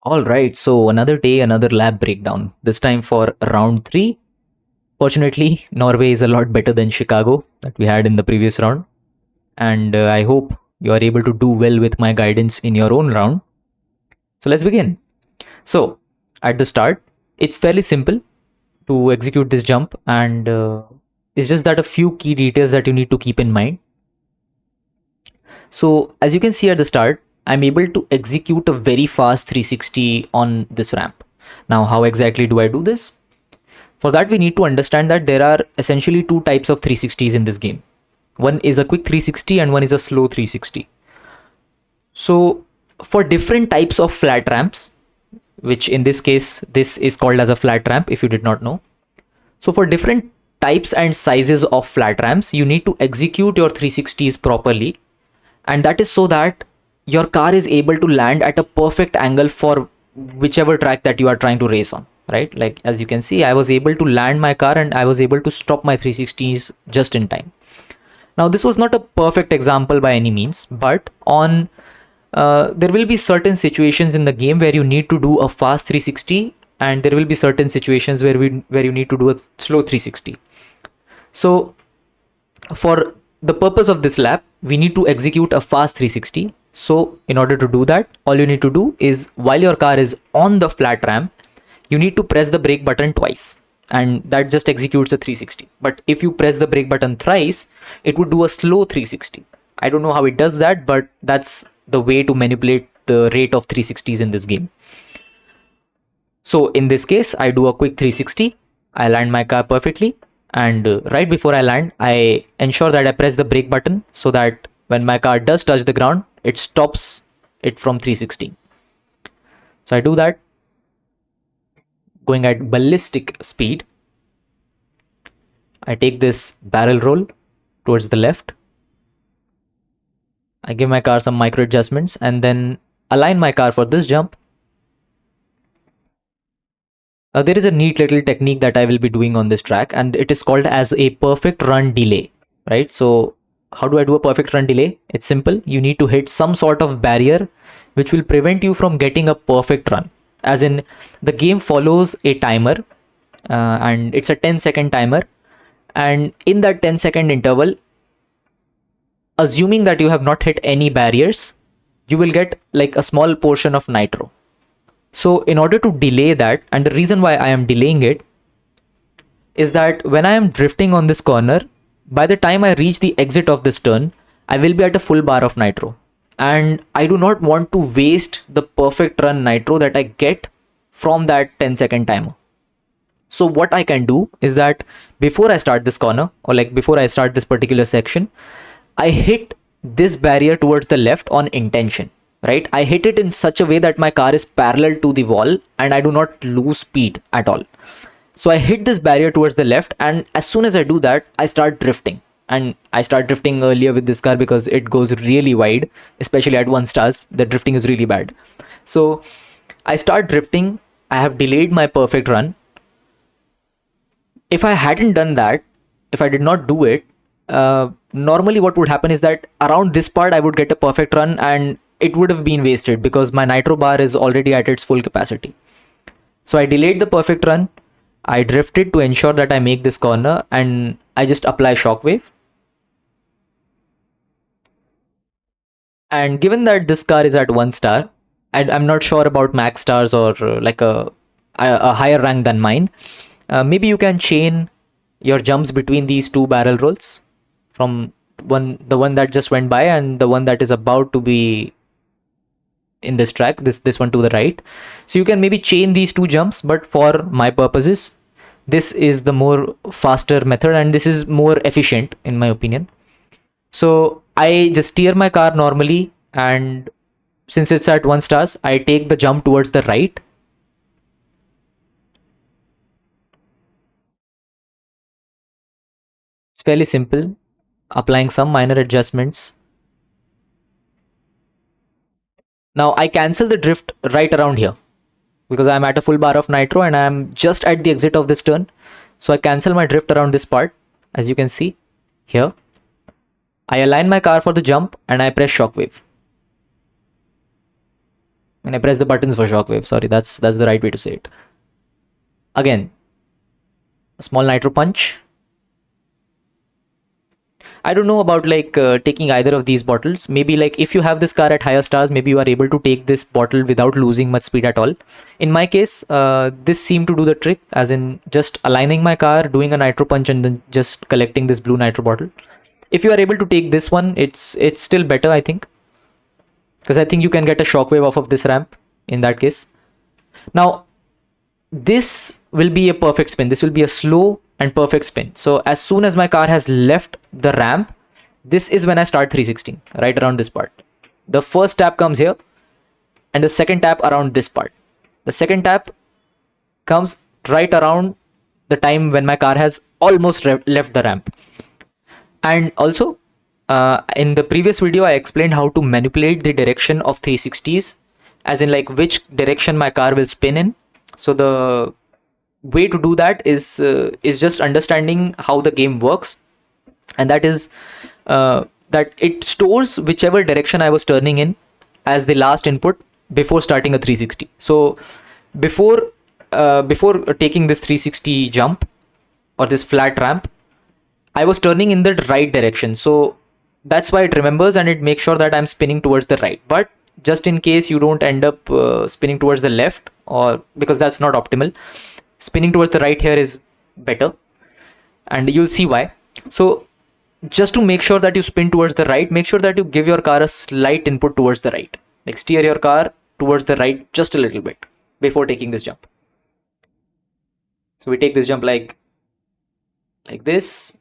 All right, so another day, another lab breakdown. This time for round 3. Fortunately, Norway is a lot better than Chicago that we had in the previous round. And I hope you are able to do well with my guidance in your own round. So let's begin. So, at the start, it's fairly simple to execute this jump, and it's just that a few key details that you need to keep in mind. So, as you can see at the start, I'm able to execute a very fast 360 on this ramp. Now, how exactly do I do this? For that, we need to understand that there are essentially two types of 360s in this game. One is a quick 360 and one is a slow 360. So, for different types of flat ramps, which in this case, this is called as a flat ramp if you did not know. So, for different types and sizes of flat ramps, you need to execute your 360s properly, and that is so that your car is able to land at a perfect angle for whichever track that you are trying to race on, right? Like as you can see, I was able to land my car and I was able to stop my 360s just in time. Now this was not a perfect example by any means, but on there will be certain situations in the game where you need to do a fast 360, and there will be certain situations where you need to do a slow 360. So for the purpose of this lab, we need to execute a fast 360. So in order to do that, all you need to do is while your car is on the flat ramp, you need to press the brake button twice, and that just executes a 360. But if you press the brake button thrice, it would do a slow 360. I don't know how it does that, but that's the way to manipulate the rate of 360s in this game. So in this case, I do a quick 360, I land my car perfectly, and right before I land, I ensure that I press the brake button so that when my car does touch the ground, it stops it from 360. So I do that, going at ballistic speed. I take this barrel roll towards the left. I give my car some micro adjustments and then align my car for this jump. There is a neat little technique that I will be doing on this track, and it is called as a perfect run delay, right? So how do I do a perfect run delay? It's simple. You need to hit some sort of barrier which will prevent you from getting a perfect run. As in, the game follows a timer, and it's a 10-second timer. And in that 10-second interval, assuming that you have not hit any barriers, you will get like a small portion of nitro. So in order to delay that, and the reason why I am delaying it is that when I am drifting on this corner, by the time I reach the exit of this turn, I will be at a full bar of nitro. And I do not want to waste the perfect run nitro that I get from that 10-second timer. So what I can do is that before I start this corner, or like before I start this particular section, I hit this barrier towards the left on intention, right? I hit it in such a way that my car is parallel to the wall and I do not lose speed at all. So I hit this barrier towards the left, and as soon as I do that, I start drifting. And I start drifting earlier with this car because it goes really wide, especially at 1 stars. The drifting is really bad. So I start drifting. I have delayed my perfect run. If I hadn't done that, if I did not do it, normally what would happen is that around this part I would get a perfect run and it would have been wasted because my nitro bar is already at its full capacity. So I delayed the perfect run. I drifted to ensure that I make this corner, and I just apply shockwave. And given that this car is at 1 star, I'm not sure about max stars or like a higher rank than mine. Maybe you can chain your jumps between these two barrel rolls, from the one that just went by and the one that is about to be in this track, this one to the right. So you can maybe chain these two jumps, but for my purposes, this is the more faster method and this is more efficient in my opinion. So I just steer my car normally, and since it's at 1 stars, I take the jump towards the right. It's fairly simple, applying some minor adjustments. Now I cancel the drift right around here because I'm at a full bar of nitro and I'm just at the exit of this turn. So I cancel my drift around this part, as you can see here. I align my car for the jump and I press shockwave. And I press the buttons for shockwave. Sorry, that's the right way to say it. Again, a small nitro punch. I don't know about like taking either of these bottles. Maybe like if you have this car at higher stars, maybe you are able to take this bottle without losing much speed at all. In my case, this seemed to do the trick, as in just aligning my car, doing a nitro punch, and then just collecting this blue nitro bottle. If you are able to take this one, it's still better, I think, because I think you can get a shockwave off of this ramp in that case. Now, this will be a perfect spin. This will be a slow and perfect spin. So as soon as my car has left the ramp, this is when I start 360, right around this part. The first tap comes here and the second tap around this part. The second tap comes right around the time when my car has almost left the ramp. And also, in the previous video, I explained how to manipulate the direction of 360s, as in like which direction my car will spin in. So the way to do that is just understanding how the game works, and that is that it stores whichever direction I was turning in as the last input before starting a 360. So before taking this 360 jump or this flat ramp, I was turning in the right direction. So that's why it remembers and it makes sure that I'm spinning towards the right. But just in case you don't end up spinning towards the left, or because that's not optimal, spinning towards the right here is better, and you'll see why. So just to make sure that you spin towards the right, make sure that you give your car a slight input towards the right. Like steer your car towards the right just a little bit before taking this jump. So we take this jump like this.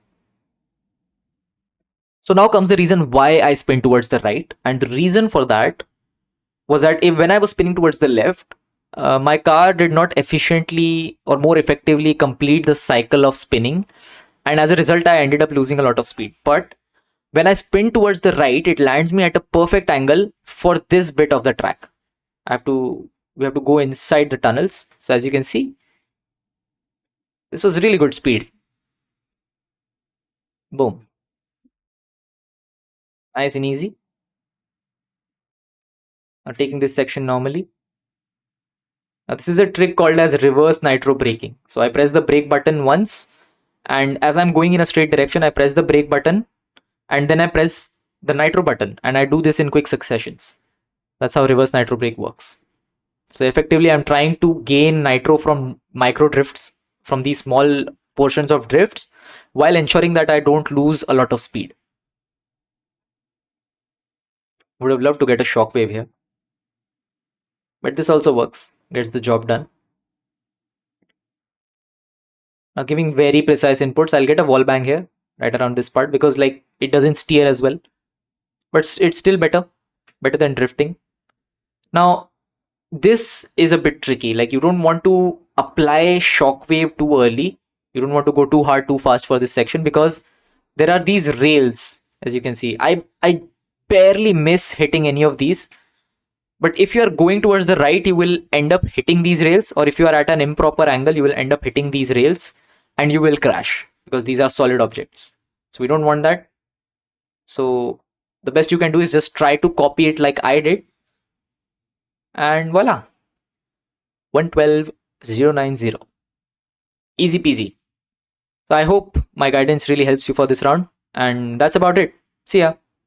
So now comes the reason why I spin towards the right, and the reason for that was that when I was spinning towards the left, my car did not efficiently or more effectively complete the cycle of spinning, and as a result I ended up losing a lot of speed. But when I spin towards the right, it lands me at a perfect angle for this bit of the track. We have to go inside the tunnels. So as you can see, this was really good speed. Boom. Nice and easy. Now taking this section normally. Now this is a trick called as reverse nitro braking. So I press the brake button once, and as I'm going in a straight direction, I press the brake button and then I press the nitro button, and I do this in quick successions. That's how reverse nitro brake works. So effectively I'm trying to gain nitro from micro drifts, from these small portions of drifts, while ensuring that I don't lose a lot of speed. Would have loved to get a shockwave here, but this also works, gets the job done. Now giving very precise inputs, I'll get a wall bang here right around this part, because like it doesn't steer as well, but it's still better than drifting. Now this is a bit tricky. Like you don't want to apply shockwave too early. You don't want to go too hard too fast for this section, because there are these rails. As you can see, I barely miss hitting any of these. But if you are going towards the right, you will end up hitting these rails, or if you are at an improper angle, you will end up hitting these rails and you will crash, because these are solid objects. So we don't want that. So the best you can do is just try to copy it like I did. And voila, 112,090. Easy peasy. So I hope my guidance really helps you for this round. And that's about it. See ya.